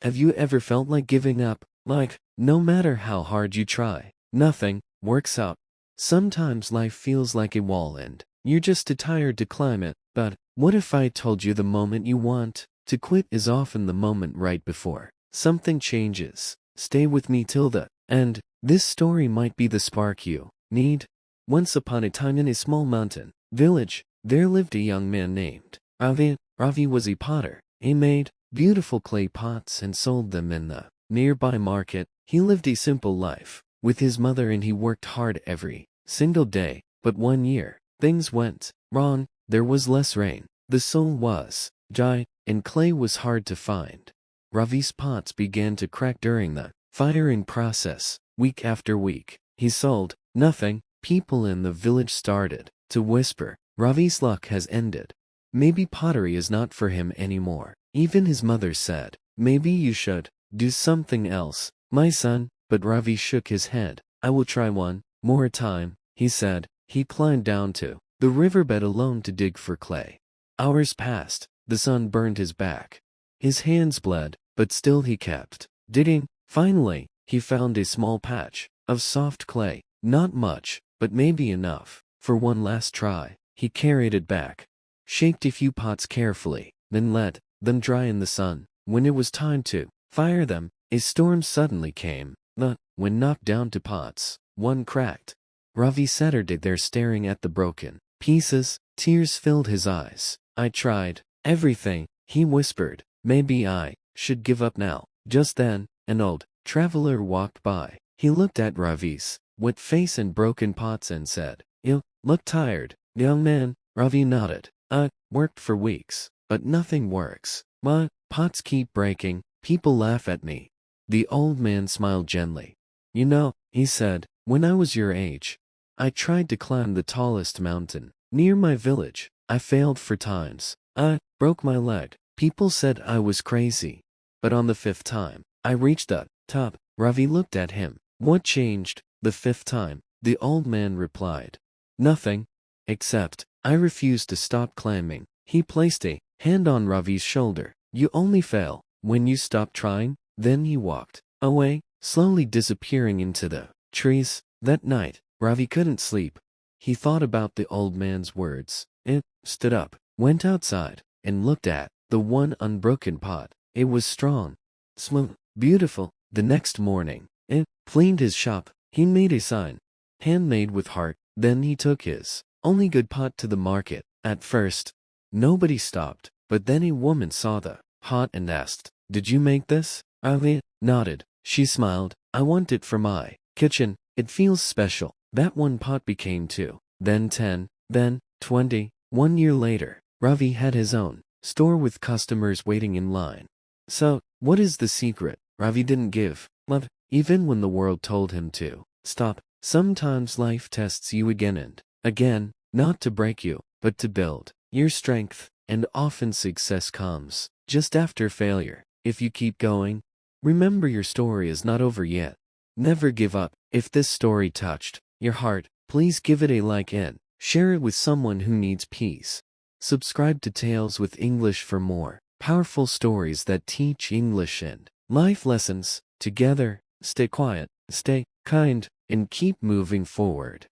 Have you ever felt like giving up? Like, no matter how hard you try, nothing works out. Sometimes life feels like a wall and you're just too tired to climb it. But what if I told you the moment you want to quit is often the moment right before something changes? Stay with me till the end. This story might be the spark you need. Once upon a time in a small mountain village, there lived a young man named Ravi. Ravi was a potter. He made beautiful clay pots and sold them in the nearby market. He lived a simple life with his mother and he worked hard every single day. But one year, things went wrong. There was less rain, the soil was dry, and clay was hard to find. Ravi's pots began to crack during the firing process. Week after week, he sold nothing. People in the village started to whisper, Ravi's luck has ended. Maybe pottery is not for him anymore. Even his mother said, maybe you should do something else, my son. But Ravi shook his head. I will try one more time, he said. He climbed down to the riverbed alone to dig for clay. Hours passed. The sun burned his back. His hands bled, but still he kept digging. Finally, he found a small patch of soft clay. Not much, but maybe enough. For one last try, he carried it back, shaped a few pots carefully, then let them dry in the sun. When it was time to fire them, a storm suddenly came. When knocked down to pots, one cracked. Ravi sat there staring at the broken pieces. Tears filled his eyes. I tried everything, he whispered. Maybe I should give up now. Just then, an old traveler walked by. He looked at Ravi's wet face and broken pots and said, You look tired, young man. Ravi nodded. I worked for weeks, but nothing works. My pots keep breaking. People laugh at me. The old man smiled gently. You know, he said, when I was your age, I tried to climb the tallest mountain near my village. I failed 4 times. I broke my leg. People said I was crazy. But on the 5th time, I reached the top. Ravi looked at him. What changed the 5th time? The old man replied. Nothing. Except, I refused to stop climbing. He placed a hand on Ravi's shoulder. You only fail when you stop trying. Then he walked away, slowly disappearing into the trees. That night, Ravi couldn't sleep. He thought about the old man's words. It stood up, went outside, and looked at the one unbroken pot. It was strong, smooth, beautiful. The next morning, it cleaned his shop. He made a sign, handmade with heart. Then he took his only good pot to the market. At first, nobody stopped, but then a woman saw the pot and asked, Did you make this? Ravi nodded. She smiled. I want it for my kitchen. It feels special. That one pot became 2, then 10, then 20. 1 year later, Ravi had his own store with customers waiting in line. So, what is the secret? Ravi didn't give up, even when the world told him to stop. Sometimes life tests you again and again, not to break you, but to build your strength. And often success comes just after failure. If you keep going, remember your story is not over yet. Never give up. If this story touched your heart, please give it a like and share it with someone who needs peace. Subscribe to Tales with English for more powerful stories that teach English and life lessons. Together, stay quiet, stay kind, and keep moving forward.